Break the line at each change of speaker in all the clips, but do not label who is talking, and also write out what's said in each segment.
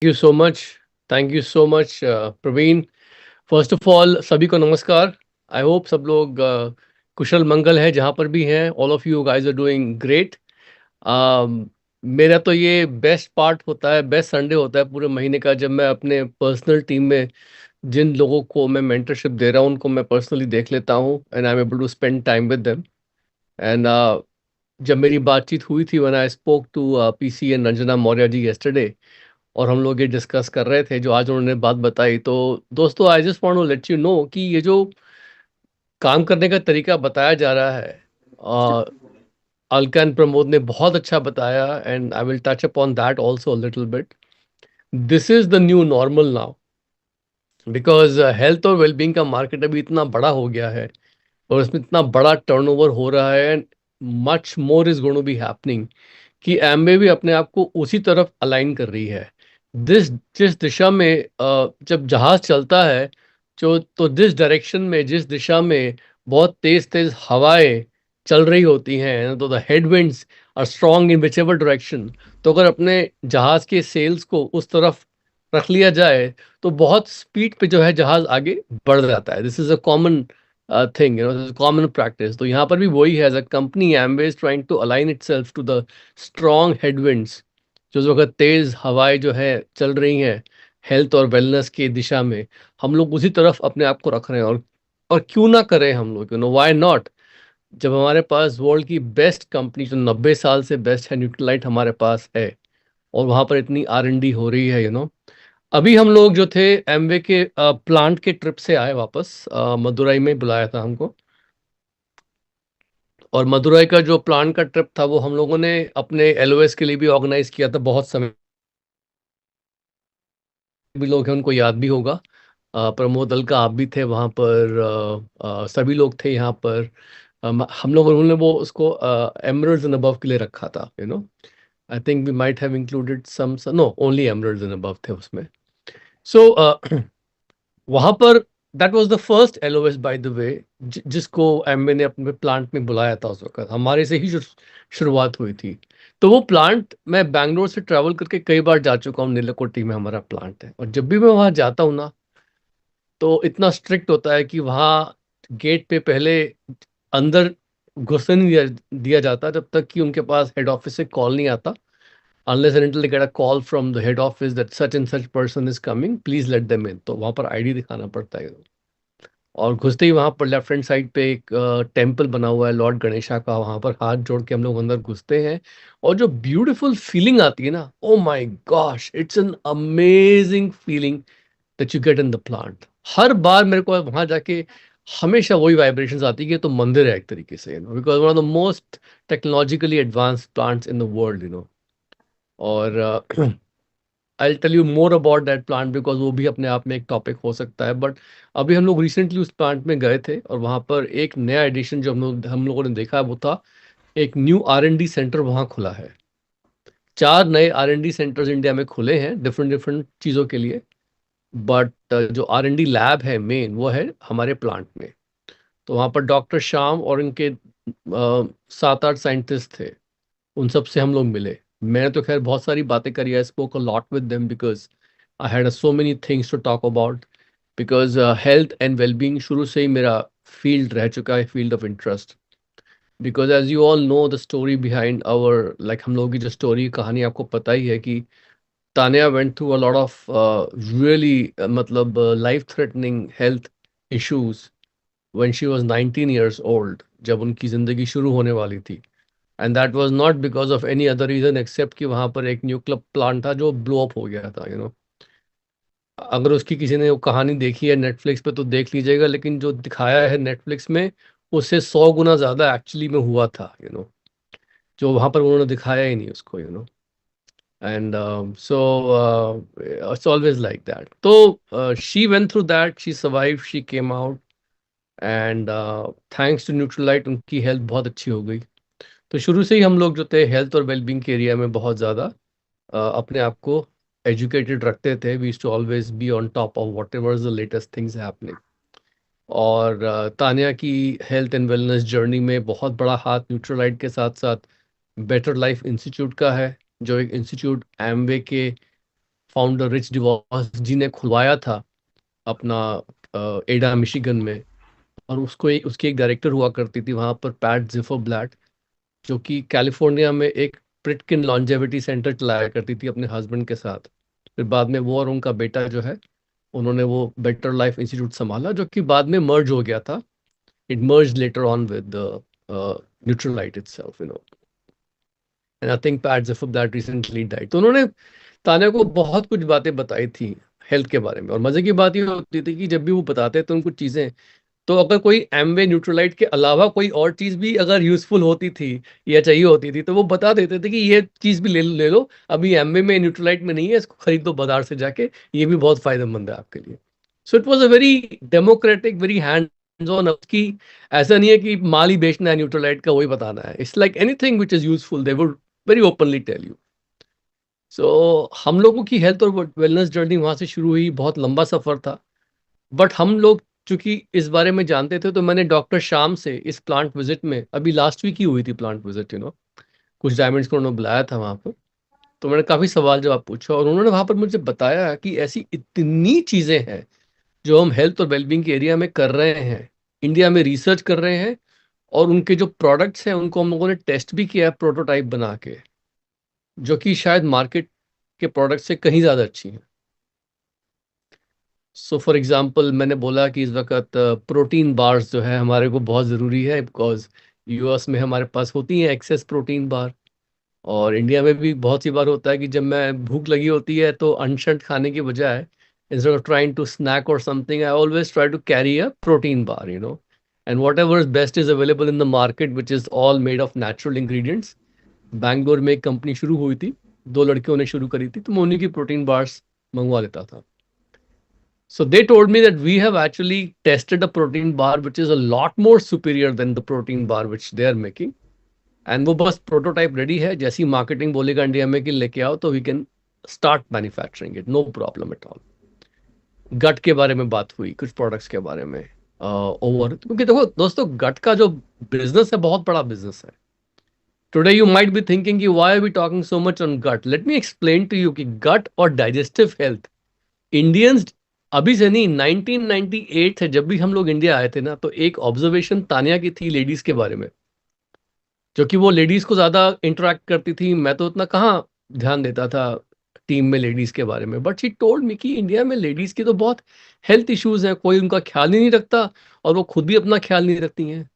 You so much. Thank you so much Praveen. First of all सभी को नमस्कार। I hope सब लोग कुशल मंगल है जहाँ पर भी हैं। All of you guys are doing great. मेरा तो ये बेस्ट पार्ट होता है, बेस्ट संडे होता है पूरे महीने का, जब मैं अपने पर्सनल टीम में जिन लोगों को मैं मेंटरशिप दे रहा हूँ उनको मैं पर्सनली देख लेता हूँ and I am able to spend time with them. And जब मेरी बातचीत हुई थी when I spoke to PC and Ranjana Maurya ji yesterday, और हम लोग ये डिस्कस कर रहे थे जो आज उन्होंने बात बताई, तो दोस्तों I just want to let you know कि ये जो काम करने का तरीका बताया जा रहा है, अलका एंड प्रमोद ने बहुत अच्छा बताया and I will touch upon that also little bit. This is the new normal now, because health और वेलबींग का मार्केट अभी इतना बड़ा हो गया है और इसमें इतना बड़ा टर्नओवर हो रहा है and much more is going to be happening कि एम्बे भी अपने आप को उसी तरफ अलाइन कर रही है। दिस जिस दिशा में जब जहाज चलता है, जो तो जिस डायरेक्शन में, जिस दिशा में बहुत तेज तेज हवाएं चल रही होती हैं, तो the headwinds are strong in which ever direction. तो अगर अपने जहाज के सेल्स को उस तरफ रख लिया जाए तो बहुत स्पीड पे जो है जहाज आगे बढ़ जाता है। This is a common thing, common practice. तो यहाँ पर भी वही है, as a company Amway is trying to align itself to the strong headwinds. जो जो अगर तेज हवाएं जो है चल रही हैं हेल्थ और वेलनेस की दिशा में, हम लोग उसी तरफ अपने आप को रख रहे हैं। और क्यों ना करें हम लोग, व्हाई नॉट। जब हमारे पास वर्ल्ड की बेस्ट कंपनी जो 90 साल से बेस्ट है, न्यूट्रलाइट हमारे पास है, और वहां पर इतनी R&D हो रही है। अभी हम लोग जो थे एमवे के प्लांट के ट्रिप से आए वापस, मदुरई में बुलाया था हमको। और मदुरई का जो प्लांट का ट्रिप था वो हम लोगों ने अपने LOS के लिए भी ऑर्गेनाइज किया था बहुत समय। भी लोग हैं उनको याद भी होगा। प्रमोद अलका आप भी थे वहाँ पर, सभी लोग थे यहाँ पर। हम लोग उन्होंने वो उसको एमरल्ड्स एंड अबव के लिए रखा था। I think we might have included some, no only emeralds and above थे उसमें। सो वहां पर that was the first LOS by the way, जिसको एमवे ने अपने प्लांट में बुलाया था। उस वक्त हमारे से ही शुरुआत हुई थी। तो वो प्लांट मैं बैंगलोर से ट्रैवल करके कई बार जा चुका हूँ। नीलकोटी में हमारा प्लांट है, और जब भी मैं वहां जाता हूँ ना, तो इतना स्ट्रिक्ट होता है कि वहाँ गेट पे पहले अंदर घुसने नहीं दिया जाता जब तक कि उनके पास हेड ऑफिस से कॉल नहीं आता। Unless and until they get a call from the head office that such and such person is coming, please let them in. तो वहां पर ID दिखाना पड़ता है। और घुसते ही वहां पर लेफ्ट हैंड साइड पे एक टेम्पल बना हुआ है लॉर्ड गणेशा का। वहां पर हाथ जोड़ के हम लोग अंदर घुसते हैं, और जो ब्यूटीफुल फीलिंग आती है ना, oh my gosh, it's an amazing feeling that you get in the plant. हर बार मेरे को वहां जाके हमेशा वही वाइब्रेशंस आती है कि ये तो मंदिर है एक तरीके से, because one of the most technologically advanced plants in the world. और I tell you more about that plant, because वो भी अपने आप में एक टॉपिक हो सकता है। बट अभी हम लोग रिसेंटली उस प्लांट में गए थे, और वहाँ पर एक नया एडिशन जो हम लोगों ने देखा वो था, एक न्यू R&D सेंटर वहाँ खुला है। 4 नए R&D सेंटर्स इंडिया में खुले हैं डिफरेंट डिफरेंट चीज़ों के लिए। बट जो R&D लैब है मेन, वो है हमारे प्लांट में। तो वहाँ पर डॉक्टर श्याम और इनके 7-8 साइंटिस्ट थे। उन सब से हम लोग मिले। मैंने तो खैर बहुत सारी बातें करी, I spoke a lot with them because I had so many things to talk about. Because health and wellbeing शुरू से ही मेरा फील्ड रह चुका है, field of interest. Because as you all know the story behind our, like हम लोगों की जो स्टोरी कहानी आपको पता ही है कि Tania went through a lot of really, मतलब life threatening health issues when she was 19 years old, जब उनकी ज़िंदगी शुरू होने वाली थी। And that was not because of any other reason except कि वहां पर एक न्यूक्लियर प्लांट था जो ब्लो अप हो गया था। अगर उसकी किसी ने वो कहानी देखी है नेटफ्लिक्स पे तो देख लीजिएगा, लेकिन जो दिखाया है नेटफ्लिक्स में उससे 100 गुना ज्यादा एक्चुअली में हुआ था। जो वहां पर उन्होंने दिखाया ही नहीं उसको। And so it's always like that. तो she went through that, she survive, she came out, and thanks to Nutrilite उनकी हेल्थ बहुत अच्छी हो गई। तो शुरू से ही हम लोग जो थे हेल्थ और वेलबींग के एरिया में बहुत ज़्यादा अपने आप को एजुकेटेड रखते थे। We too always be on top of what ever the latest things happening. और तानिया की हेल्थ एंड वेलनेस जर्नी में बहुत बड़ा हाथ न्यूट्रलाइट के साथ साथ बेटर लाइफ इंस्टीट्यूट का है, जो एक इंस्टीट्यूट एमवे के फाउंडर रिच डिवॉस जी ने खुलवाया था अपना एडा मिशिगन में। और उसकी एक डायरेक्टर हुआ करती थी वहाँ पर, पैट जिफरब्लैट, जो कि कैलिफोर्निया में एक प्रिटकिन लॉन्जेविटी सेंटर चलाया करती थी अपने हस्बैंड के साथ। फिर बाद में वो और उनका बेटा जो है, उन्होंने वो बेटर लाइफ इंस्टीट्यूट संभाला, जो कि बाद में मर्ज हो गया था। It merge later on with Nutrilite itself, and I think Pat Zifferblatt recently died. तो उन्होंने तान्या को बहुत कुछ बातें बताई थी हेल्थ के बारे में। और मजे की बात ये होती थी कि जब भी वो बताते थे उनको चीजें, तो अगर कोई एमवे न्यूट्रलाइट के अलावा कोई और चीज भी अगर यूजफुल होती थी या चाहिए होती थी, तो वो बता देते थे कि ये चीज भी ले लो, अभी एमवे में न्यूट्रलाइट में नहीं है, इसको खरीद दो बाजार से जाके, ये भी बहुत फायदेमंद है आपके लिए। So it was a very democratic, very hands on की। ऐसा नहीं है कि माल ही बेचना है न्यूट्रलाइट का, वही बताना है। It's like anything which is useful they would very openly tell you. So हम लोगों की हेल्थ और वेलनेस जर्नी वहां से शुरू हुई। बहुत लंबा सफर था, बट हम लोग चूंकि इस बारे में जानते थे, तो मैंने डॉक्टर शाम से इस प्लांट विजिट में, अभी लास्ट वीक ही हुई थी प्लांट विजिट, कुछ डायमंड्स को उन्होंने बुलाया था वहां पर। तो मैंने काफी सवाल जवाब पूछा, और उन्होंने वहां पर मुझे बताया कि ऐसी इतनी चीजें हैं जो हम हेल्थ और वेलबींग के एरिया में कर रहे हैं, इंडिया में रिसर्च कर रहे हैं, और उनके जो प्रोडक्ट्स हैं उनको हम लोगों ने टेस्ट भी किया है प्रोटोटाइप बना के, जो कि शायद मार्केट के प्रोडक्ट से कहीं ज्यादा अच्छी हैं। सो फॉर एग्जांपल, मैंने बोला कि इस वक्त प्रोटीन बार्स जो है हमारे को बहुत ज़रूरी है, बिकॉज यूएस में हमारे पास होती हैं एक्सेस प्रोटीन बार। और इंडिया में भी बहुत सी बार होता है कि जब मैं भूख लगी होती है, तो अनशंट खाने की बजाय, instead of trying to snack or something, I always try to carry a protein bar, and whatever is best is available in the market, which is all made of natural ingredients. Bangalore में एक company शुरू हुई थी, दो लड़कियों ने शुरू करी थी, तो मैं उन्हीं की प्रोटीन बार्स मंगवा लेता था। So they told me that we have actually tested a protein bar which is a lot more superior than the protein bar which they are making. And वो बस प्रोटोटाइप रेडी है, जैसी marketing बोलेगा India में कि लेके आओ, तो we can start manufacturing it, no problem at all. Gut के बारे में बात हुई, कुछ प्रोडक्ट्स के बारे में ओवर, क्योंकि देखो दोस्तों, गट का जो बिजनेस है बहुत बड़ा बिजनेस है। Today you might be thinking कि why are we talking so much on gut. Let me explain to you कि गट और डाइजेस्टिव हेल्थ, इंडियंस अभी से नहीं, 1998 से जब भी हम लोग इंडिया आए थे ना, तो एक ऑब्जर्वेशन तानिया की थी लेडीज के बारे में, जो कि वो लेडीज को ज्यादा इंटरेक्ट करती थी। मैं तो उतना कहाँ ध्यान देता था टीम में लेडीज के बारे में, बट शी टोल्ड मी कि इंडिया में लेडीज की तो बहुत हेल्थ इश्यूज हैं, कोई उनका ख्याल ही नहीं रखता, और वो खुद भी अपना ख्याल नहीं रखती हैं।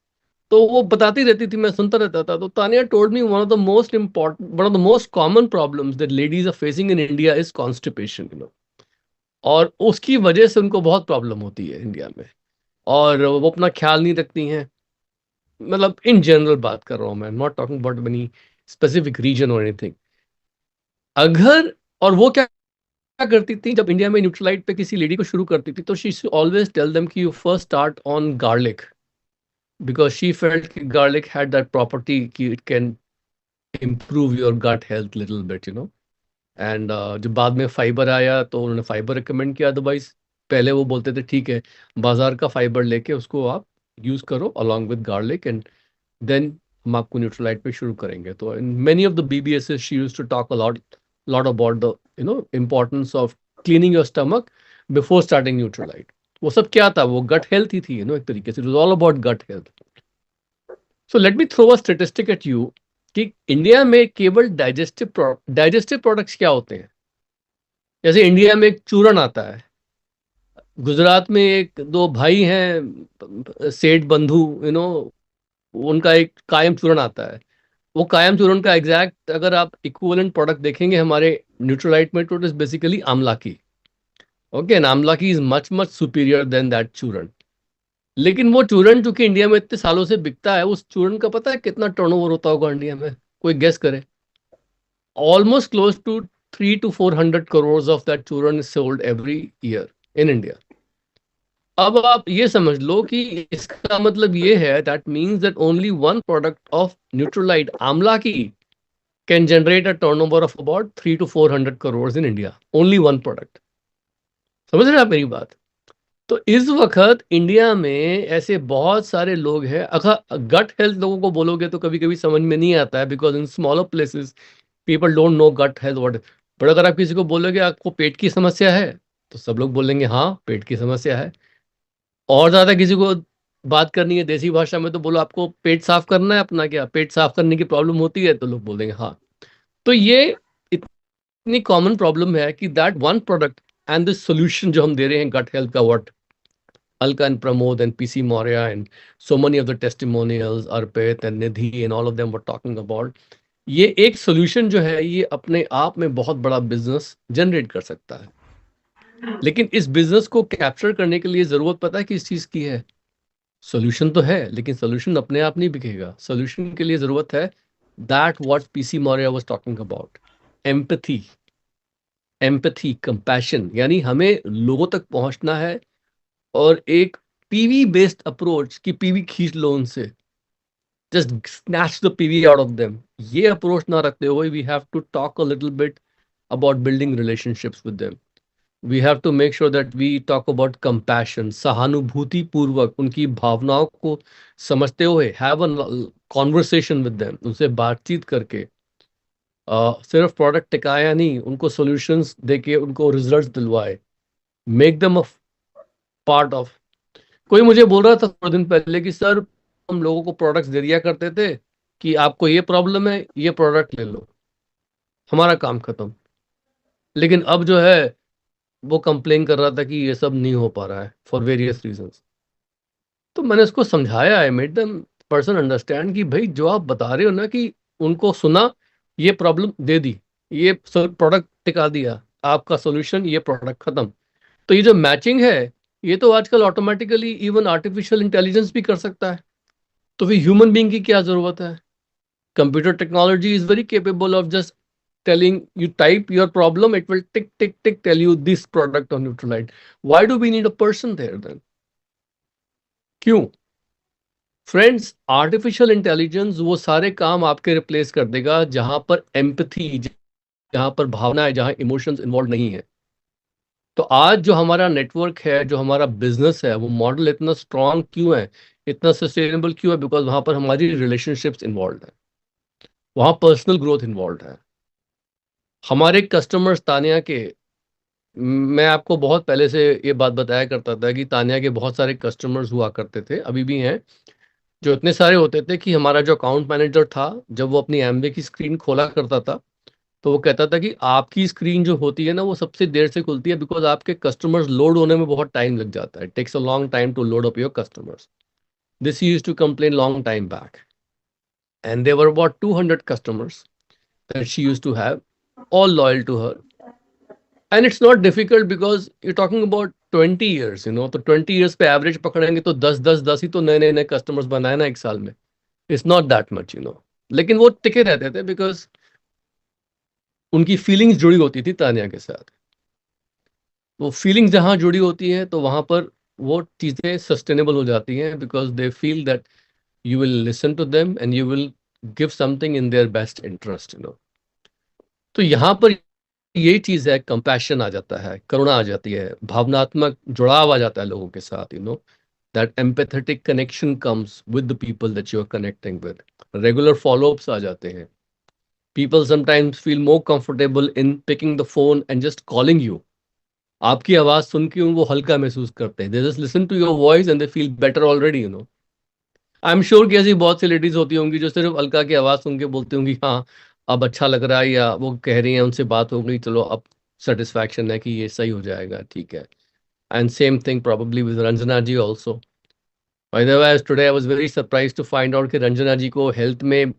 तो वो बताती रहती थी, मैं सुनता रहता था। तो Tania told me one of the most common problems that ladies are facing in India is constipation, और उसकी वजह से उनको बहुत प्रॉब्लम होती है इंडिया में, और वो अपना ख्याल नहीं रखती हैं। मतलब इन जनरल बात कर रहा हूँ मैं, not talking about any specific reason और एनीथिंग। अगर, और वो क्या क्या करती थी जब इंडिया में न्यूट्रलाइट पे किसी लेडी को शुरू करती थी, तो शी ऑलवेज टेल देम कि you first start on garlic, because she felt कि गार्लिक हैड दैट प्रॉपर्टी कि it can improve your gut health little bit, and जब बाद में फाइबर आया तो उन्होंने फाइबर रिकमेंड किया। अदरवाइज पहले वो बोलते थे ठीक है, बाजार का फाइबर लेके उसको आप यूज करो along with garlic, and then हम आपको न्यूट्रलाइट पे शुरू करेंगे। तो in many of the BBS she use to talk a lot about the importance of cleaning your stomach before starting Nutrilite. वो सब क्या था, वो गट हेल्थ ही थी, एक तरीके से it was all about gut health. So let me throw a statistic at you कि इंडिया में केवल डाइजेस्टिव प्रोडक्ट्स क्या होते हैं। जैसे इंडिया में एक चूरन आता है, गुजरात में एक दो भाई हैं सेठ बंधु, उनका एक कायम चूरन आता है। वो कायम चूरन का एग्जैक्ट अगर आप इक्विवेलेंट प्रोडक्ट देखेंगे हमारे न्यूट्रलाइट में, तो इट इज बेसिकली आमला की। ओके, एंड आमला की is much much superior than that churan. लेकिन वो चूरन जो कि इंडिया में इतने सालों से बिकता है, उस चूरन का पता है कितना टर्नओवर होता होगा इंडिया में? कोई गेस करे? Almost close to 300 to 400 crores of that churn is sold every year in India. अब आप ये समझ लो कि इसका मतलब ये है, that means that only one product of Nutrilite amla की can generate a turnover of about 300 to 400 crores in India, only one product. समझ रहे हैं आप मेरी बात? तो इस वक्त इंडिया में ऐसे बहुत सारे लोग हैं। अगर गट हेल्थ लोगों को बोलोगे तो कभी कभी समझ में नहीं आता है, because in smaller places people don't know gut health what, पर अगर आप किसी को बोलोगे आपको पेट की समस्या है, तो सब लोग बोलेंगे हाँ पेट की समस्या है। और ज्यादा किसी को बात करनी है देसी भाषा में, तो बोलो आपको पेट साफ करना है अपना, क्या पेट साफ करने की प्रॉब्लम होती है, तो लोग बोलेंगे हाँ। तो ये इतनी कॉमन प्रॉब्लम है कि that one product and the solution जो हम दे रहे हैं गट हेल्थ का, what Alka and Pramod and PC Maurya and so many of the testimonials, Arpit and Nidhi and all of them were talking about, ये एक solution जो है ये अपने आप में बहुत बड़ा बिजनेस जनरेट कर सकता है। लेकिन इस बिजनेस को कैप्चर करने के लिए जरूरत पता है किस चीज की है? सोल्यूशन तो है, लेकिन सोल्यूशन अपने आप नहीं बिकेगा। सोल्यूशन के लिए जरूरत है that what PC Maurya was talking about, empathy. Empathy, compassion, यानी हमें लोगों तक पहुंचना है और एक पीवी बेस्ड अप्रोच की पीवी खींच लो उनसे, just snatch the PV out of them, ये अप्रोच ना रखते हुए we have to talk a little bit about building relationships with them. We have to make sure that we talk about compassion, सहानुभूति पूर्वक उनकी भावनाओं को समझते हुए have a conversation with them, उनसे बातचीत करके। सिर्फ प्रोडक्ट टिकाया नहीं, उनको सॉल्यूशंस देके उनको रिजल्ट्स दिलवाए, make them a part of. कोई मुझे बोल रहा था थोड़े दिन पहले कि सर हम लोगों को प्रोडक्ट्स दे दिया करते थे कि आपको ये प्रॉब्लम है ये प्रोडक्ट ले लो, हमारा काम खत्म। लेकिन अब जो है वो कंप्लेन कर रहा था कि ये सब नहीं हो पा रहा है फॉर वेरियस रीजंस। तो मैंने उसको समझाया, I made them person understand कि भाई जो आप बता रहे हो ना कि उनको सुना, ये प्रॉब्लम दे दी, ये प्रोडक्ट टिका दिया, आपका सोल्यूशन ये प्रोडक्ट खत्म। तो ये जो मैचिंग है ये तो आजकल ऑटोमेटिकली इवन आर्टिफिशियल इंटेलिजेंस भी कर सकता है। तो फिर ह्यूमन बीइंग की क्या जरूरत है? Computer technology is very capable of just telling you type your problem, it will tick tick tick tell you this product on Neutralite. Why do we need a person there then? क्यों? Friends, artificial intelligence वो सारे काम आपके replace कर देगा जहां पर empathy, जहां पर भावना है, जहां इमोशंस इन्वॉल्व नहीं है। तो आज जो हमारा नेटवर्क है, जो हमारा बिजनेस है, वो मॉडल इतना स्ट्रांग क्यों है, इतना सस्टेनेबल क्यों है? बिकॉज वहां पर हमारी रिलेशनशिप्स इन्वॉल्व है, वहां पर्सनल ग्रोथ इन्वॉल्व है। हमारे कस्टमर्स तानिया के, मैं आपको बहुत पहले से ये बात बताया करता था कि तानिया के बहुत सारे कस्टमर्स हुआ करते थे, अभी भी हैं, जो इतने सारे होते थे कि हमारा जो अकाउंट मैनेजर था जब वो अपनी एमवे की स्क्रीन खोला करता था तो वो कहता था कि आपकी स्क्रीन जो होती है ना वो सबसे देर से खुलती है बिकॉज आपके कस्टमर्स लोड होने में बहुत टाइम लग जाता है, takes a long time to load up your customers. This used to complain long time back and there were about 200 customers that she used to have, all loyal to her. And it's not difficult because you're talking about 20 years, you know, तो 20 years पे average पकड़ेंगे तो 10 10 10 ही तो नए नए नए customers बनाए ना एक साल में। It's not that much, you know. लेकिन वो टिके रहते थे बिकॉज उनकी फीलिंग्स जुड़ी होती थी तानिया के साथ। वो फीलिंग्स जहाँ जुड़ी होती हैं तो वहां पर वो चीज़ें सस्टेनेबल हो जाती हैं because they feel that you will listen to them and you will give something in their best interest, you know. तो यहाँ पर यही चीज है, कंपैशन आ जाता है, करुणा आ जाती है, भावनात्मक जुड़ाव आ जाता है लोगों के साथ, you know. That empathetic connection comes with the people that you are connecting with. Regular follow ups आ जाते हैं। People sometimes feel more comfortable in picking the phone and just calling you. आपकी आवाज सुन के उनको हल्का महसूस करते हैं, they just listen to your voice and they feel better already, you know. I am sure कि ऐसी बहुत सी लेडीज होती होंगी जो सिर्फ अलका की आवाज सुन के बोलती होंगी हाँ अब अच्छा लग रहा है, या वो कह रही हैं उनसे बात हो गई चलो अब सेटिस्फैक्शन है कि ये सही हो जाएगा, ठीक है। And same thing probably with Ranjana ji also. By the way today I was very surprise to find out कि रंजना जी को हेल्थ में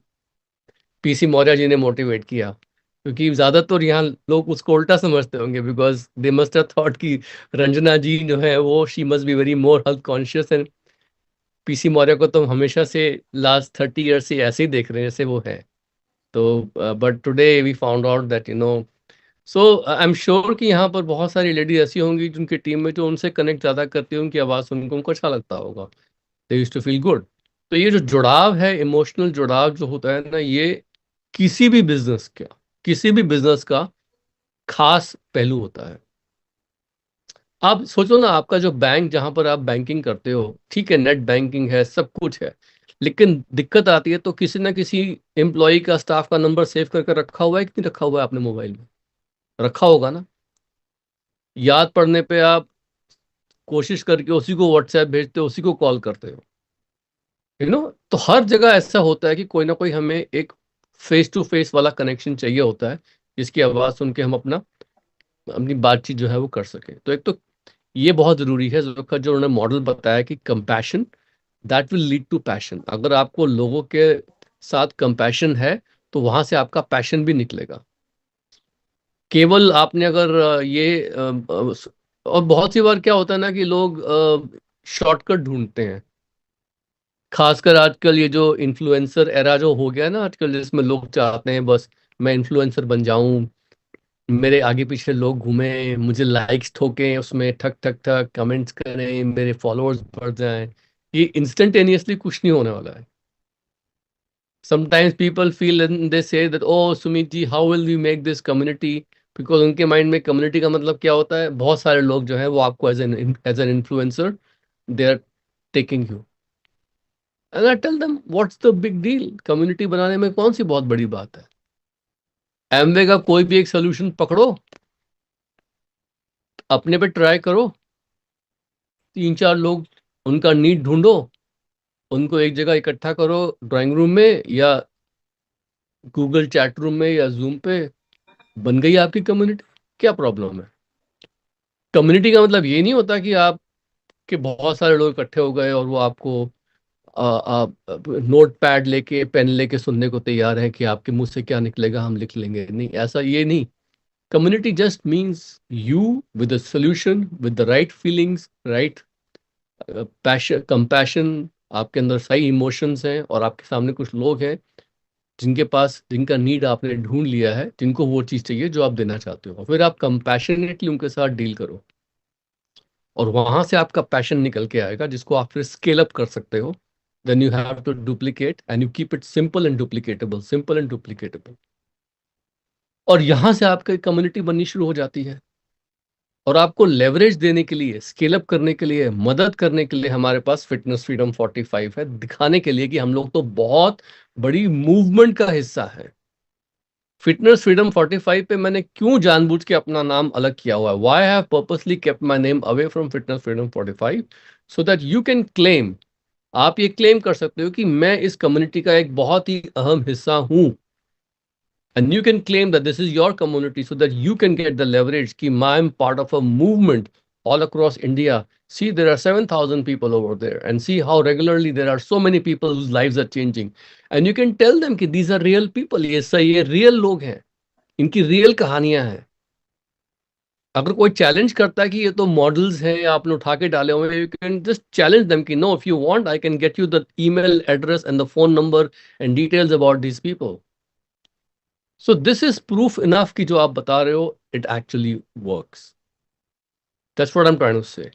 पीसी मौर्य जी ने मोटिवेट किया, क्योंकि ज्यादातर यहाँ लोग उसको उल्टा समझते होंगे because they must have thought कि रंजना जी जो है वो she must be very more health conscious, and PC Maurya को तो हमेशा से लास्ट 30 ईयर से ऐसे ही देख रहे हैं जैसे वो है। तो but today we found out that you know, so I am sure कि यहाँ पर बहुत सारी लेडीज ऐसी होंगी जिनकी टीम में जो उनसे कनेक्ट ज़्यादा करती होंगी, आवाज़ सुनकर उनको अच्छा लगता होगा, they used to feel good. तो ये जो जुड़ाव है, इमोशनल जुड़ाव जो होता है ना, ये किसी भी बिजनेस का, किसी भी बिजनेस का खास पहलू होता है। आप सोचो ना, आपका जो बैंक जहां पर आप बैंकिंग करते हो, ठीक है, नेट बैंकिंग है, सब कुछ है, लेकिन दिक्कत आती है तो किसी ना किसी एम्प्लॉय का, स्टाफ का नंबर सेव करके रखा हुआ है कि नहीं रखा हुआ है आपने मोबाइल में? रखा होगा ना। याद पड़ने पे आप कोशिश करके उसी को व्हाट्सएप भेजते हो, उसी को कॉल करते हो, तो हर जगह ऐसा होता है कि कोई ना कोई हमें एक फेस टू फेस वाला कनेक्शन चाहिए होता है, जिसकी आवाज़ सुन के हम अपनी बातचीत जो है वो कर सके। तो एक तो ये बहुत जरूरी है, जो उन्होंने मॉडल बताया कि compassion that will lead to passion. अगर आपको लोगों के साथ कंपैशन है तो वहां से आपका पैशन भी निकलेगा। केवल आपने अगर और बहुत सी बार क्या होता है ना कि लोग शॉर्टकट ढूंढते हैं। खासकर आजकल ये जो इन्फ्लुएंसर एरा जो हो गया है ना आजकल, जिसमें लोग चाहते हैं बस मैं इन्फ्लुएंसर बन जाऊं, मेरे आगे पीछे लोग घूमें, मुझे लाइक्स ठोकें, उसमें ठक ठक ठक कमेंट्स करें, मेरे फॉलोअर्स बढ़ जाएं। ये इंस्टेंटेनियसली कुछ नहीं होने वाला है। Sometimes people feel and they say that oh Sumit ji how will we make this community, because उनके माइंड में कम्युनिटी का मतलब क्या होता है, बहुत सारे लोग जो है वो आपको as an influencer they are taking you. And I tell them what's the big deal, community बनाने में कौन सी बहुत बड़ी बात है। एमवे का कोई भी एक सोल्यूशन पकड़ो, अपने पे ट्राई करो, 3-4 लोग उनका नीड ढूंढो, उनको एक जगह इकट्ठा करो, ड्राइंग रूम में या गूगल चैट रूम में या जूम पे, बन गई आपकी कम्युनिटी। क्या प्रॉब्लम है। कम्युनिटी का मतलब ये नहीं होता कि आपके बहुत सारे लोग इकट्ठे हो गए और वो आपको नोट पैड लेके पेन लेके सुनने को तैयार है कि आपके मुंह से क्या निकलेगा हम लिख लेंगे। नहीं, ऐसा ये नहीं। Community just means you with a solution, with the right feelings, right passion, compassion, आपके अंदर सही इमोशंस हैं और आपके सामने कुछ लोग हैं जिनके पास, जिनका नीड आपने ढूंढ लिया है, जिनको वो चीज़ चाहिए जो आप देना चाहते हो, फिर आप कंपैशनेटली उनके साथ डील करो और वहां से आपका पैशन निकल के आएगा जिसको आप फिर स्केल अप कर सकते हो। Then you have to duplicate and you keep it simple and duplicatable, simple and duplicatable. और यहां से आपकी कम्युनिटी बननी शुरू हो जाती है। और आपको लेवरेज देने के लिए, स्केल अप करने के लिए, मदद करने के लिए हमारे पास फिटनेस फ्रीडम 45 है, दिखाने के लिए कि हम लोग तो बहुत बड़ी मूवमेंट का हिस्सा है। फिटनेस फ्रीडम 45 पे मैंने क्यों जानबूझ के अपना नाम अलग किया हुआ है, why have purposely kept my name away from fitness freedom 45, so that you can claim, आप ये क्लेम कर सकते हो कि मैं इस कम्युनिटी का एक बहुत ही अहम हिस्सा हूं। And you can claim that this is your community so that you can get the leverage ki I'm part of a movement all across India. See, there are 7,000 people over there, and see how regularly there are so many people whose lives are changing. And you can tell them कि these are real people, ये सही, ये real लोग हैं, इनकी real कहानियां हैं। अगर कोई चैलेंज करता है कि ये तो मॉडल्स हैं या आपने उठा के डाले हुए, you can just challenge them कि no, if you want I can get you the email address and the phone number and details about these people. So this is proof enough कि जो आप बता रहे हो it actually works. That's what I am trying to say.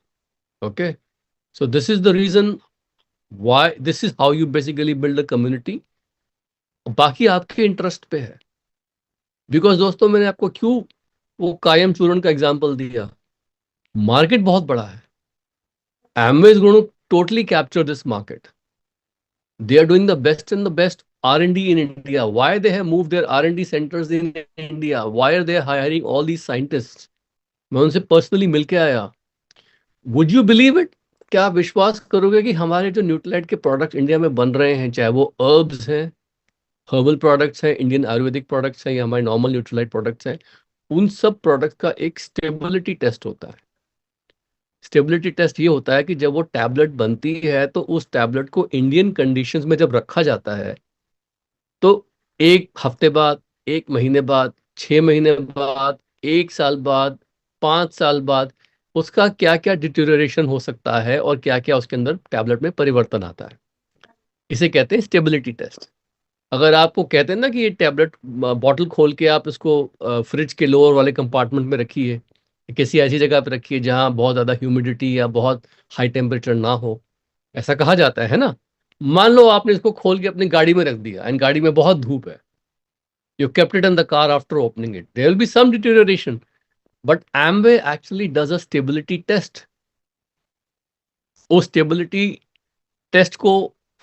Okay, so this is the reason why, this is how you basically build a community. बाकी आपके interest पे है। बिकॉज दोस्तों, मैंने आपको क्यों वो कायम चूर्ण का एग्जाम्पल दिया, मार्केट बहुत बड़ा है। Amway is going to totally capture this market. They are doing the best and the best R&D in India. Why they have moved their R&D centers in India? Why are they hiring all these scientists? मैं उनसे personally मिलके आया। Would you believe it, क्या आप विश्वास करोगे कि हमारे जो न्यूट्रीलाइट के प्रोडक्ट्स इंडिया में बन रहे हैं, चाहे वो हर्ब्स हैं, हर्बल प्रोडक्ट्स हैं, इंडियन आयुर्वेदिक प्रोडक्ट्स हैं या हमारे नॉर्मल न्यूट्रीलाइट प्रोडक्ट्स हैं, उन सब प्रोडक्ट्स का एक स्टेबिलिटी टेस्ट होता है। स्टेबिलिटी टेस्ट ये होता है कि जब वो टैबलेट बनती है तो उस टैबलेट को इंडियन कंडीशंस में जब रखा जाता है तो 1 हफ्ते बाद, 1 महीने बाद, 6 महीने बाद, 1 साल बाद, 5 साल बाद उसका क्या क्या डिटेरियोरेशन हो सकता है और क्या क्या उसके अंदर टैबलेट में परिवर्तन आता है। इसे कहते हैं स्टेबिलिटी टेस्ट। अगर आपको कहते हैं ना कि ये टैबलेट बॉटल खोल के आप इसको फ्रिज के लोअर वाले कंपार्टमेंट में रखिए, किसी ऐसी जगह पे रखिए जहां बहुत ज़्यादा ह्यूमिडिटी या बहुत हाई टेम्परेचर ना हो, ऐसा कहा जाता है ना। मान लो आपने इसको खोल के अपनी गाड़ी में रख दिया एंड गाड़ी में बहुत धूप है, you kept it in the car, after opening it there will be some deterioration, but Amway actually does a stability test. उस स्टेबिलिटी टेस्ट को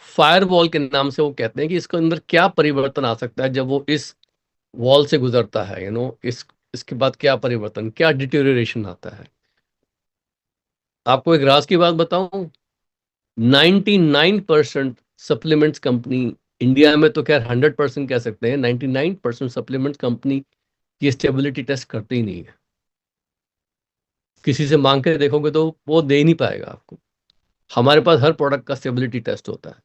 फायरवॉल के नाम से वो कहते हैं कि इसके अंदर क्या परिवर्तन आ सकता है जब वो इस वॉल से गुजरता है, इस इसके बाद क्या परिवर्तन, क्या डिटेरियोरेशन आता है। आपको एक राज की बात बताऊं, 99% सप्लीमेंट्स कंपनी, इंडिया में तो खैर 100% कह सकते हैं, 99% सप्लीमेंट्स कंपनी ये स्टेबिलिटी टेस्ट करते ही नहीं है। किसी से मांग के देखोगे तो वो दे ही नहीं पाएगा आपको। हमारे पास हर प्रोडक्ट का स्टेबिलिटी टेस्ट होता है।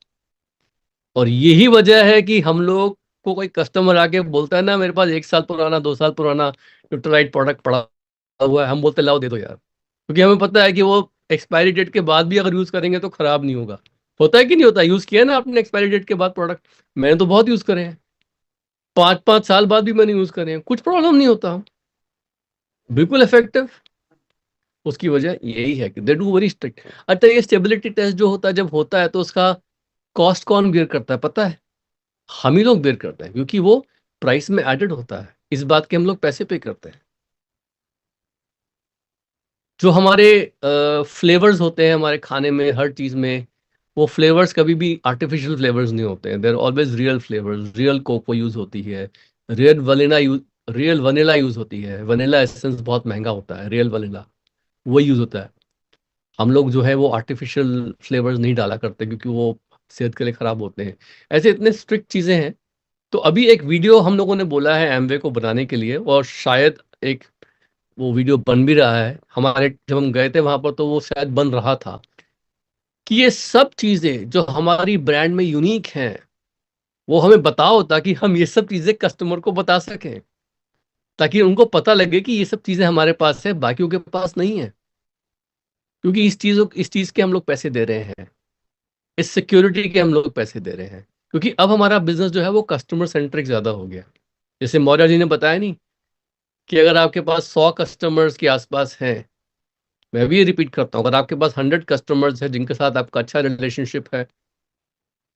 और यही वजह है कि हम लोग को कोई कस्टमर आके बोलता है ना, मेरे पास 1 साल पुराना, 2 साल पुराना न्यूट्रालाइट प्रोडक्ट पड़ा हुआ है, हम बोलते हैं लाओ दे दो यार, क्योंकि हमें पता है कि वो एक्सपायरी डेट के बाद भी अगर यूज करेंगे तो खराब नहीं होगा। होता है कि नहीं होता, यूज किया है ना आपने एक्सपायरी डेट के बाद प्रोडक्ट। मैंने तो बहुत यूज करे हैं, 5-5 साल बाद भी मैंने यूज करे हैं, कुछ प्रॉब्लम नहीं होता, बिल्कुल इफेक्टिव। उसकी वजह यही है कि दे डू वेरी स्ट्रिक्ट। अच्छा, ये स्टेबिलिटी टेस्ट जो होता है, जब होता है तो उसका कॉस्ट कौन बेयर करता है पता है? हम ही लोग बेयर करते हैं, क्योंकि वो प्राइस में एडेड होता है, इस बात के हम लोग पैसे पे करते हैं। जो हमारे फ्लेवर्स होते हैं हमारे खाने में, हर चीज में, वो फ्लेवर्स कभी भी आर्टिफिशियल फ्लेवर्स नहीं होते हैं, there always real flavours. Real cocoa use होती है, real vanilla use real vanilla use होती है। वनीला एसेंस बहुत महंगा होता है, रियल वनीला वो यूज होता है। हम लोग जो है वो आर्टिफिशियल फ्लेवर्स नहीं डाला करते, क्योंकि वो सेहत के लिए खराब होते हैं। ऐसे इतने स्ट्रिक्ट चीजें हैं। तो अभी एक वीडियो हम लोगों ने बोला है एमवे को बनाने के लिए, और शायद एक वो वीडियो बन भी रहा है। हमारे जब हम गए थे वहां पर तो वो शायद बन रहा था, कि ये सब चीजें जो हमारी ब्रांड में यूनिक हैं वो हमें बताओ, ताकि हम ये सब चीजें कस्टमर को बता सकें, ताकि उनको पता लगे कि ये सब चीजें हमारे पास है, बाकियों के पास नहीं है। क्योंकि इस चीज के हम लोग पैसे दे रहे हैं, इस सिक्योरिटी के हम लोग पैसे दे रहे हैं, क्योंकि अब हमारा बिजनेस जो है वो कस्टमर सेंट्रिक ज्यादा हो गया। जैसे मौर्य जी ने बताया नहीं, कि अगर आपके पास 100 कस्टमर्स के आसपास हैं, मैं भी ये रिपीट करता हूँ, अगर आपके पास 100 कस्टमर्स हैं जिनके साथ आपका अच्छा रिलेशनशिप है,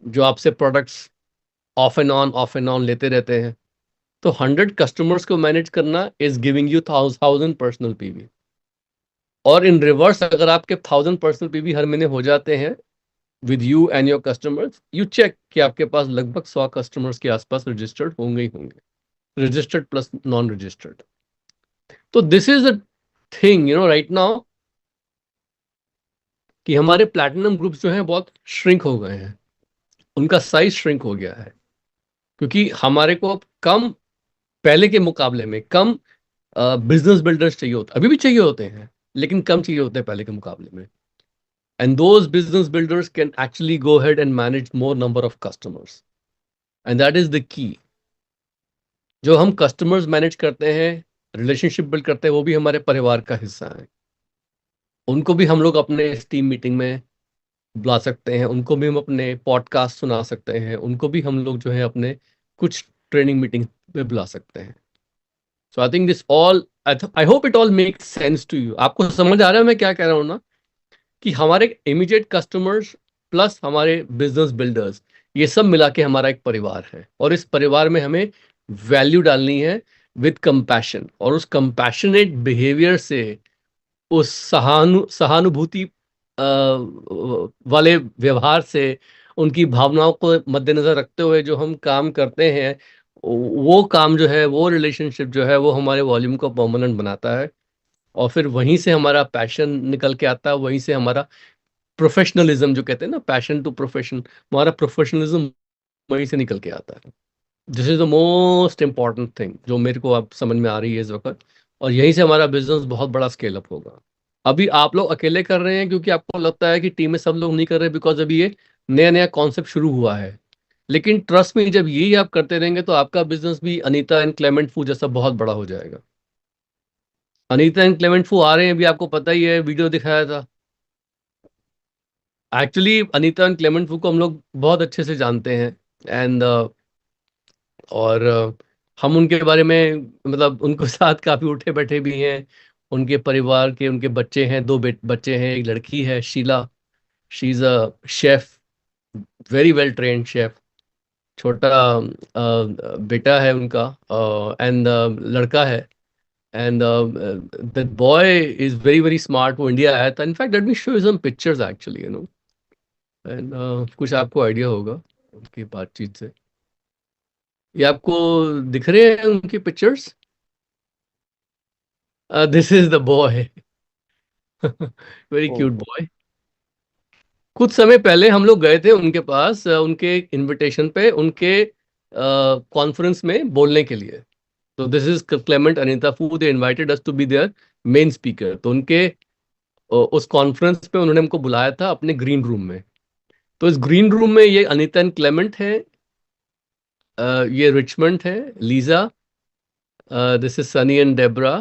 जो आपसे प्रोडक्ट्स ऑफ एंड ऑन लेते रहते हैं, तो 100 कस्टमर्स को मैनेज करना is giving you 1000 personal PV. और इन रिवर्स, अगर आपके 1000 पर्सनल पीवी हर महीने हो जाते हैं with you and your customers, you check कि आपके पास लगभग 100 कस्टमर्स के आसपास रजिस्टर्ड होंगे ही होंगे, रजिस्टर्ड प्लस नॉन रजिस्टर्ड। तो this is the thing right now, कि हमारे प्लैटिनम ग्रुप्स जो हैं बहुत श्रिंक हो गए हैं, उनका साइज श्रिंक हो गया है, क्योंकि हमारे को अब कम, पहले के मुकाबले में कम बिजनेस बिल्डर्स चाहिए होते, अभी भी चाहिए होते हैं, लेकिन कम चाहिए होते हैं पहले के मुकाबले में। And those business builders can actually go head and manage more number of customers, and that is the key. जो हम कस्टमर्स मैनेज करते हैं, रिलेशनशिप बिल्ड करते हैं, वो भी हमारे परिवार का हिस्सा है। उनको भी हम लोग अपने इस टीम मीटिंग में बुला सकते हैं, उनको भी हम अपने पॉडकास्ट सुना सकते हैं, उनको भी हम लोग जो है अपने कुछ ट्रेनिंग मीटिंग में बुला सकते हैं। So I think this all, I hope it all make sense to you. आपको समझ आ रहा है मैं क्या कह रहा हूँ ना, कि हमारे इमीडिएट कस्टमर्स प्लस हमारे बिजनेस बिल्डर्स, ये सब मिला के हमारा एक परिवार है, और इस परिवार में हमें वैल्यू डालनी है विद कंपैशन, और उस कंपैशनेट बिहेवियर से, उस सहानुभूति वाले व्यवहार से, उनकी भावनाओं को मद्देनजर रखते हुए जो हम काम करते हैं, वो काम जो है, वो रिलेशनशिप जो है, वो हमारे वॉल्यूम को परमानेंट बनाता है। और फिर वहीं से हमारा पैशन निकल के आता है, वहीं से हमारा प्रोफेशनलिज्म, जो कहते हैं ना, पैशन टू प्रोफेशन, हमारा प्रोफेशनलिज्म वहीं से निकल के आता है। This is the most important thing जो मेरे को अब समझ में आ रही है इस वक्त। और यहीं से हमारा बिजनेस बहुत बड़ा स्केल अप होगा। अभी आप लोग अकेले कर रहे हैं क्योंकि आपको लगता है कि टीम में सब लोग नहीं कर रहे, बिकॉज अभी ये नया नया कॉन्सेप्ट शुरू हुआ है। लेकिन ट्रस्ट में, जब यही आप करते रहेंगे तो आपका बिजनेस भी अनीता एंड क्लेमेंट फू जैसा बहुत बड़ा हो जाएगा। अनीता एंड क्लेमेंट फू आ रहे हैं, अभी आपको पता ही है, वीडियो दिखाया था। एक्चुअली अनीता एंड क्लेमेंट फू को हम लोग बहुत अच्छे से जानते हैं, एंड और हम उनके बारे में, मतलब उनके साथ काफी उठे बैठे भी हैं। उनके परिवार के, उनके बच्चे हैं, दो बच्चे हैं, एक लड़की है Sheela. She is a chef, very well trained chef. छोटा बेटा है उनका, एंड लड़का है। And that boy is very very smart. वो इंडिया आया था, in fact let me show you some pictures actually, and कुछ आपको आइडिया होगा उनकी बातचीत से। ये आपको दिख रहे हैं उनकी pictures? This is the boy. Very cute
ओहो।
बॉय। कुछ समय पहले हम लोग गए थे उनके पास, उनके इनविटेशन पे, उनके कॉन्फ्रेंस में बोलने के लिए। तो this is Clement Anita Fu, they invited us to be their main speaker. तो उनके उस कॉन्फ्रेंस पे उन्होंने हमको बुलाया था अपने ग्रीन रूम में। तो इस ग्रीन रूम में ये अनीता एंड क्लेमेंट है, ये रिचमंड है, Lisa, this is Sunny and Debra,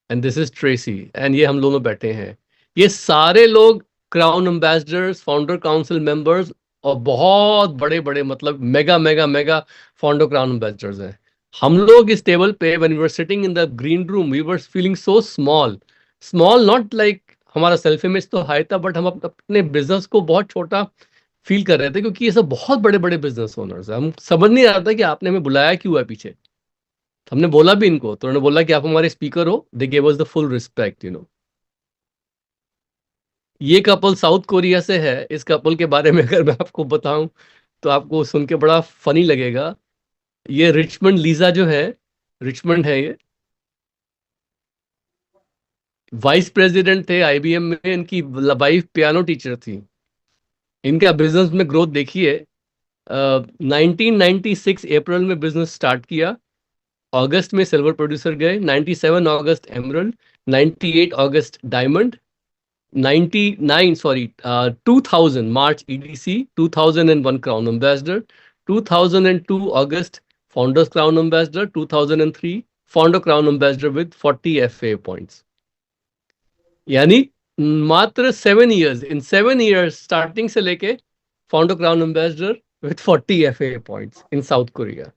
and this is Tracy, and ये हम दोनों बैठे हैं। ये सारे लोग crown ambassadors, founder council members, और बहुत बड़े बड़े, मतलब mega mega mega founder crown ambassadors हैं। हम लोग इस टेबल पे when we were sitting in the green room, we were feeling so small. Small not like हमारा सेल्फ इमेज तो हाई था, बट हम अपने बिजनेस को बहुत छोटा फील कर रहे थे, क्योंकि ये सब बहुत बड़े बड़े बिजनेस ओनर्स हैं। हम समझ नहीं रहा था कि आपने हमें बुलाया क्यों है पीछे। हमने बोला भी इनको, तो उन्होंने बोला कि आप हमारे स्पीकर हो। They gave us the full respect, you know. ये कपल साउथ कोरिया से है। इस कपल के बारे में अगर मैं आपको बताऊं तो आपको सुन के बड़ा फनी लगेगा। ये रिचमंड लीजा जो है, रिचमंड है ये, वाइस प्रेसिडेंट थे आईबीएम में। इनकी वाइफ पियानो टीचर थी। इनका बिजनेस में ग्रोथ देखिए। 1996 अप्रैल में बिजनेस स्टार्ट किया, अगस्त में सिल्वर प्रोड्यूसर गए, 97 अगस्त एमरल्ड, 98 अगस्त डायमंड, 99 सॉरी 2000 मार्च ईडीसी, 2001 क्राउन एम्बेसडर, 2002 अगस्त founders crown ambassador, 2003 founder crown ambassador with 40 FA points. यानी मात्र 7 इयर्स, इन 7 इयर्स स्टार्टिंग से लेके founder crown ambassador with 40 FA points in South Korea.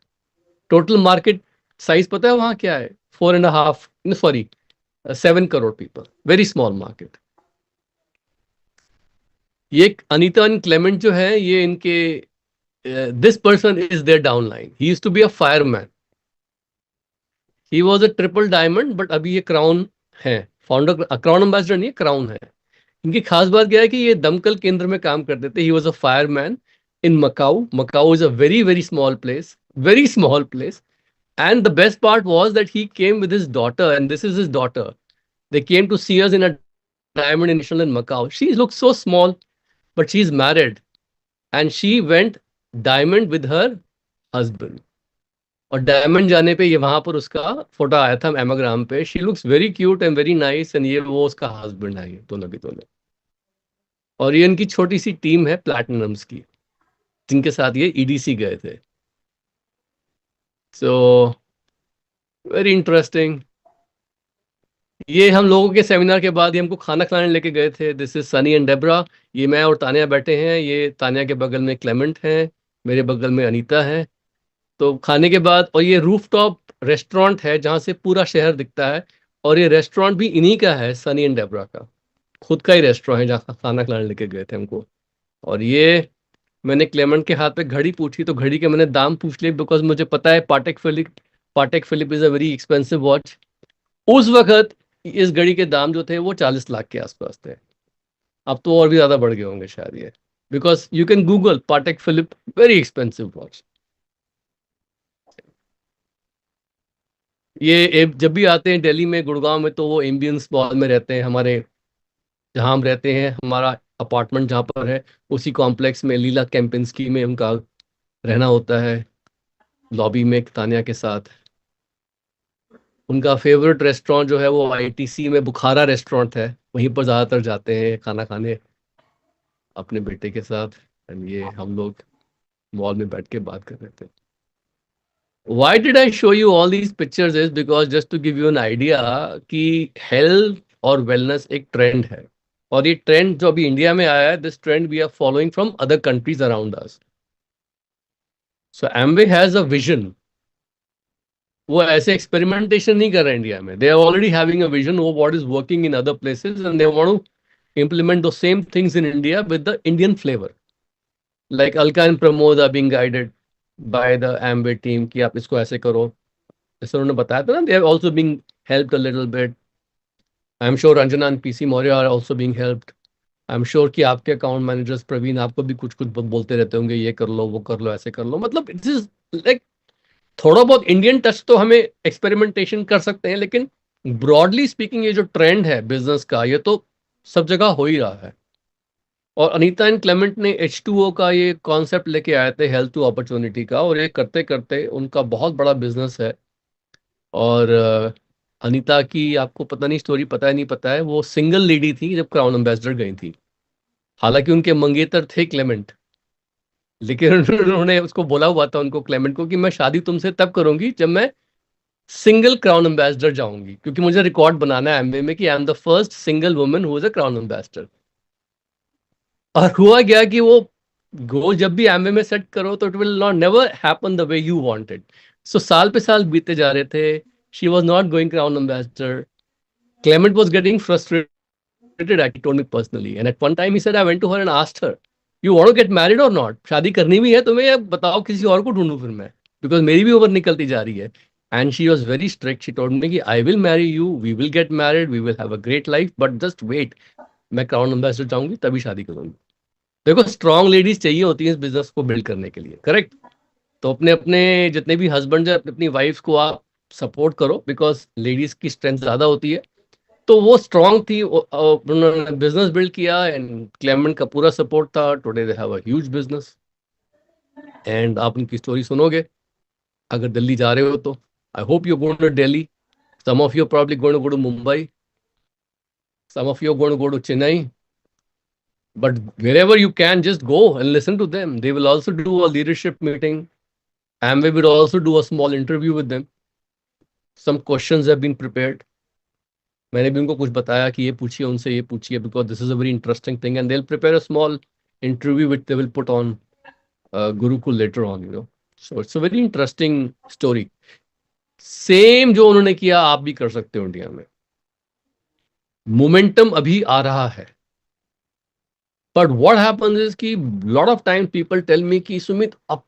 Total market size पता है वहां क्या है? 4.5, sorry 7 crore people, very small market. ये अनीता एंड क्लेमेंट जो है, ये इनके, this person is their downline. He used to be a fireman. He was a triple diamond, but अभी ये क्राउन है। फाउंडर क्राउन एम्बेसडर नहीं है, क्राउन है। इनकी खास बात क्या है कि ये दमकल केंद्र में काम करते थे। ही was a fireman in Macau. Macau is a very very small place, very small place. And the best part was that he came with his daughter, and this is his daughter. They came to see us in a Diamond International in Macau. She looks so small, but she's married, and she went Diamond with her husband. और diamond जाने पे ये वहां पर उसका photo आया था एमाग्राम पे। She looks very cute and very nice, and ये वो उसका हस्बैंड है, ये दोनों की दोनों। और ये इनकी छोटी सी टीम है प्लैटिनम्स की, जिनके साथ ये ईडीसी गए थे। So very interesting. ये हम लोगों के सेमिनार के बाद ये हमको खाना खिलाने लेके गए थे। This is Sunny and Debra. ये मैं और तानिया बैठे हैं। ये तानिया के बगल में क्लेमेंट है, मेरे बगल में अनीता है। तो खाने के बाद, और ये रूफटॉप रेस्टोरेंट है जहाँ से पूरा शहर दिखता है। और ये रेस्टोरेंट भी इन्हीं का है, सनी एंड डेबरा का खुद का ही रेस्टोरेंट है जहाँ खाना खिलाने लेके गए थे हमको। और ये मैंने क्लेमेंट के हाथ पे घड़ी पूछी, तो घड़ी के मैंने दाम पूछ लिए, बिकॉज मुझे पता है Patek Philippe is a very expensive watch. उस वक्त इस घड़ी के दाम जो थे वो 40 लाख के आसपास थे। अब तो और भी ज्यादा बढ़ गए होंगे शायद ये, because you can google Patek Philippe, very expensive watch. जब भी आते हैं दिल्ली में, गुड़गांव में, तो वो एम्बियंस मॉल में रहते हैं हमारे, जहाँ हम रहते हैं। हमारा अपार्टमेंट जहाँ पर है, उसी कॉम्प्लेक्स में लीला कैंपिंस्की में उनका रहना होता है, लॉबी में तानिया के साथ। उनका फेवरेट रेस्टोरेंट जो है वो आईटीसी में बुखारा रेस्टोरेंट है, वहीं पर ज़्यादातर जाते हैं खाना खाने अपने बेटे के साथ। एंड ये हम लोग मॉल में बैठ के बात कर रहे थे। Why did I show you all these pictures is because just to give you an idea कि हेल्थ और वेलनेस एक ट्रेंड है। और ये ट्रेंड जो अभी इंडिया में आया है, this trend we are following from other countries around us. So Amway has a vision. वो ऐसे एक्सपेरिमेंटेशन नहीं कर रहे इंडिया में। They are already having a vision वो what is working in other places, and they want to implement those same things in India with the Indian flavor. Like Alka and Pramod are being guided by the Amway team कि आप इसको ऐसे करो, जैसे उन्होंने बताया था ना। They are also being helped a little bit. I'm sure Ranjana and PC Maurya are also being helped. I'm sure कि आपके अकाउंट मैनेजर्स प्रवीण आपको भी कुछ कुछ बोलते रहते होंगे, ये कर लो, वो कर लो, ऐसे कर लो। मतलब इट इज लाइक थोड़ा बहुत इंडियन टच तो हमें एक्सपेरिमेंटेशन कर सकते हैं, लेकिन ब्रॉडली स्पीकिंग ये जो ट्रेंड है बिजनेस का, ये तो सब जगह हो ही रहा है। और अनीता एंड क्लेमेंट ने H2O का ये कॉन्सेप्ट लेके आए थे, हेल्थ टू अपॉर्चुनिटी का, और ये करते करते उनका बहुत बड़ा बिजनेस है। और अनीता की आपको पता नहीं, स्टोरी पता है नहीं पता है, वो सिंगल लेडी थी जब क्राउन एम्बेसडर गई थी। हालांकि उनके मंगेतर थे क्लेमेंट, लेकिन उन्होंने उसको बोला हुआ था उनको, क्लेमेंट को, कि मैं शादी तुमसे तब करूंगी जब मैं सिंगल क्राउन एम्बेसडर जाऊंगी, क्योंकि मुझे रिकॉर्ड बनाना है एमवे में कि आई am the first single woman who is a crown ambassador. और हुआ क्या कि वो गोल जब भी एमवे में सेट करो तो it will not never happen the way you wanted. So साल पे साल बीते जा रहे थे, she was not going crown ambassador. Clement was getting frustrated, he told me personally, and at one time he said, I went to her and asked her, you want to get married or not? शादी करनी भी है तुम्हें, या बताओ किसी और को ढूंढूं फिर मैं, बिकॉज मेरी भी उम्र निकलती जा रही है। And she was very strict, she told me कि I will marry you, we will get married, we will have a great life, but just wait, मैं क्राउन एम्बेसडर जाऊंगी तभी शादी करूंगी। देखो, स्ट्रांग लेडीज चाहिए होती है इस बिजनेस को बिल्ड करने के लिए, करेक्ट? तो अपने अपने जितने भी हस्बैंड है, अपनी अपनी वाइफ्स को आप सपोर्ट करो, बिकॉज लेडीज की स्ट्रेंथ ज्यादा होती है। तो वो स्ट्रांग थी, उन्होंने बिजनेस बिल्ड किया, एंड क्लेमेंट का पूरा सपोर्ट था। Today they have a huge business, and आप उनकी स्टोरी सुनोगे अगर दिल्ली जा रहे हो तो। I hope you going to Delhi, some of you probably going to go to Mumbai, some of you are going to go to Chennai, but wherever you can, just go and listen to them. They will also do a leadership meeting. Amway will also do a small interview with them. Some questions have been prepared. मैंने भी उनको कुछ बताया कि ये पूछिए, उनसे ये पूछिए, because this is a very interesting thing, and they will prepare a small interview which they will put on Gurukul later on, you know. So it's a very interesting story. Same जो उन्होंने किया आप भी कर सकते हो India में। Momentum अभी आ रहा है, बट व्हाट हैपेंस इज कि lot of time people tell me कि सुमित अब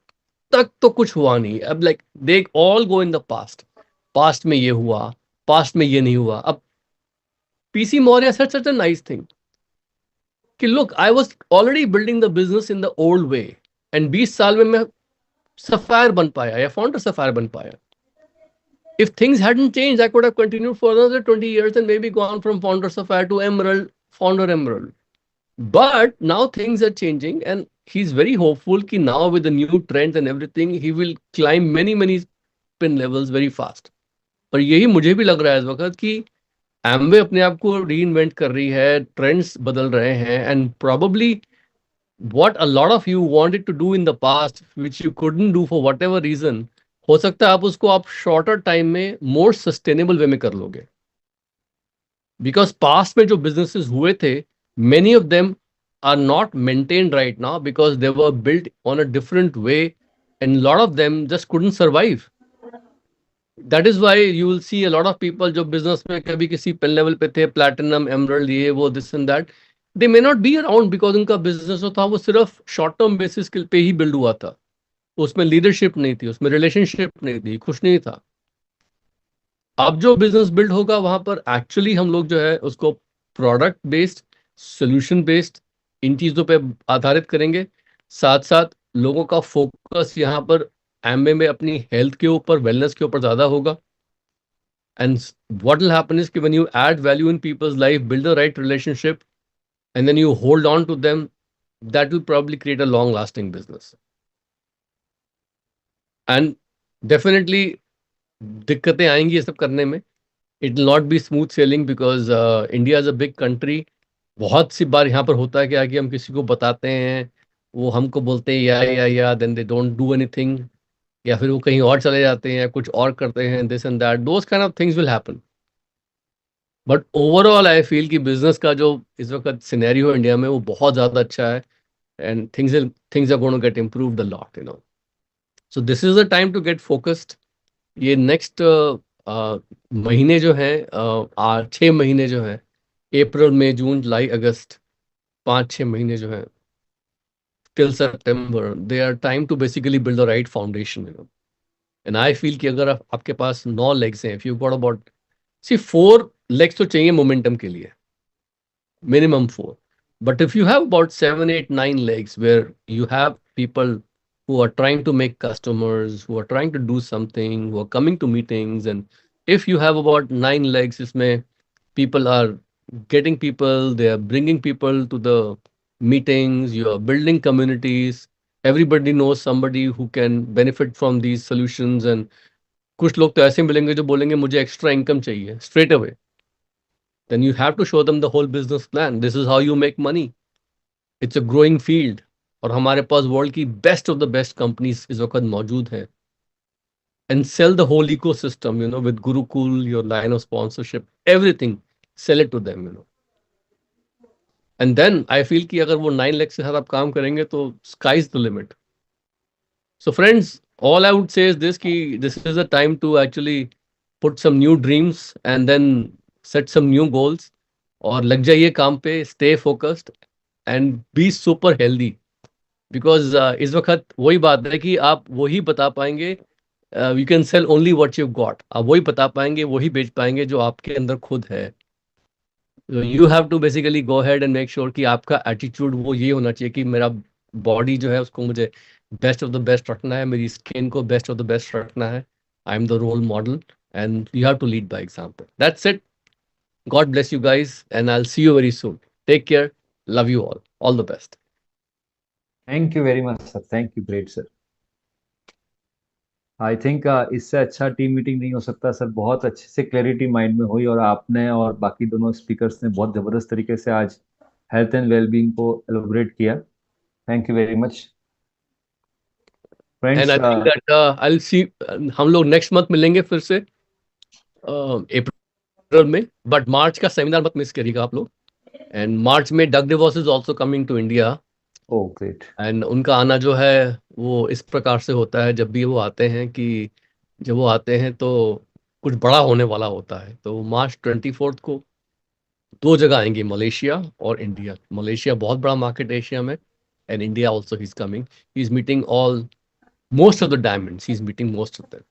तक तो कुछ हुआ नहीं, अब like they all go in the past, past में ये हुआ, पास्ट में ये नहीं हुआ। अब PC Maurya said such a nice thing कि look, I was already building the business in the old way, and 20 साल में मैं सफायर बन पाया या फाउंडर सफायर बन पाया। If things hadn't changed, I could have continued for another 20 years and maybe gone from founder sapphire to emerald, founder emerald. But now things are changing, and he's very hopeful कि now with the new trends and everything, he will climb many spin levels very fast. और यही मुझे भी लग रहा है इस वक्त कि एमवे अपने आप को रीइन्वेंट कर रही है, ट्रेंड्स बदल रहे हैं, and probably what a lot of you wanted to do in the past which you couldn't do for whatever reason, हो सकता है आप उसको आप शॉर्टर टाइम में मोर सस्टेनेबल वे में कर लोगे। बिकॉज पास्ट में जो बिजनेसेस हुए थे, many of them are not maintained right now because they were built on a different way, and lot of them just couldn't survive. That is why you will see a lot of people जो business में कभी किसी pen level पे थे, platinum, emerald, ये वो, this and that, they may not be around because उनका business जो था वो सिर्फ शॉर्ट टर्म बेसिस के पे ही बिल्ड हुआ था। उसमें लीडरशिप नहीं थी, उसमें रिलेशनशिप नहीं थी, कुछ नहीं था। अब जो बिजनेस बिल्ड होगा वहां पर एक्चुअली हम लोग जो है उसको प्रोडक्ट बेस्ड, सोल्यूशन बेस्ड, इन चीजों पे आधारित करेंगे। साथ साथ लोगों का फोकस यहाँ पर एमए में अपनी हेल्थ के ऊपर, वेलनेस के ऊपर ज्यादा होगा। And what will happen is कि when you add value in people's life, build the right relationship, and then you hold on to them, that will probably create a long lasting business. एंड definitely दिक्कतें आएंगी ये सब करने में। It will not be smooth sailing because India is a big country. बहुत सी बार यहाँ पर होता है क्या कि हम किसी को बताते हैं, वो हमको बोलते हैं या then they don't do anything, या फिर वो कहीं और चले जाते हैं या कुछ और करते हैं, this and that, those kind of things will happen. But overall I feel कि बिजनेस का जो इस वक्त सिनेरियो है इंडिया में वो बहुत ज़्यादा अच्छा है, and things are going to get improved a lot, you know. So this is the time to get focused. ये नेक्स्ट महीने जो हैं, 6 महीने जो हैं, अप्रैल, मई, जून, जुलाई, अगस्त, 5-6 महीने जो हैं टिल सितंबर, they are time to basically build the right foundation, you know. And I feel कि अगर आपके पास 9 लेग्स हैं, if you got about, see 4 legs तो चाहिए मोमेंटम के लिए, minimum 4. But if you have about 7, 8, 9 legs where you have people who are trying to make customers, who are trying to do something, who are coming to meetings and if you have about 9 legs, इसमें people are getting people, they are bringing people to the meetings, you are building communities, everybody knows somebody who can benefit from these solutions, and कुछ लोग तो ऐसे मिलेंगे जो बोलेंगे मुझे extra income चाहिए straight away. Then you have to show them the whole business plan. This is how you make money. It's a growing field. और हमारे पास वर्ल्ड की best of the best companies इस वक्त मौजूद है. And sell the whole ecosystem, with Gurukul, your line of sponsorship, everything, sell it to them. And then I feel कि अगर वो 9 लाख के साथ आप काम करेंगे तो sky is the limit. So friends, all I would say is this, कि this is a time to actually put some new dreams and then set some new goals, और लग जाइए काम पे, stay focused and be super healthy. Because इस वक्त वही बात है कि आप वही बता पाएंगे, you can sell only what you got. आप वही बता पाएंगे, वही बेच पाएंगे जो आपके अंदर खुद है. You have to basically go head and make sure कि आपका एटीट्यूड वो ये होना चाहिए कि मेरा बॉडी जो है उसको मुझे बेस्ट ऑफ द बेस्ट रखना है, मेरी स्किन को बेस्ट ऑफ द बेस्ट रखना है. I am the role model and you have to lead by example. That's it. God bless you guys and I'll see you very soon. Take care. Love you all. All the best.
Thank you very much, sir. Thank you. Great, sir. I think इससे अच्छा team meeting नहीं हो सकता sir. बहुत अच्छे से clarity mind में हुई और आपने और बाकी दोनों स्पीकर्स ने बहुत ज़बरदस्त तरीके से आज हेल्थ एंड वेलबींग को एलोबरेट किया. Thank you very much
And
friends.
I think that I'll see, हम लोग नेक्स्ट मंथ मिलेंगे फिर से अप्रैल में. बट मार्च का सेमिनार मत मिस करिएगा आप लोग. एंड मार्च में Doug DeVos is also coming to India.
Oh great.
And उनका आना जो है वो इस प्रकार से होता है, जब भी वो आते हैं कि जब वो आते हैं तो कुछ बड़ा होने वाला होता है. तो मार्च 24 को 2 जगह आएंगे, मलेशिया और इंडिया. मलेशिया बहुत बड़ा मार्केट एशिया में, and India also he is coming. He is meeting all most of the diamonds, he is meeting most of them.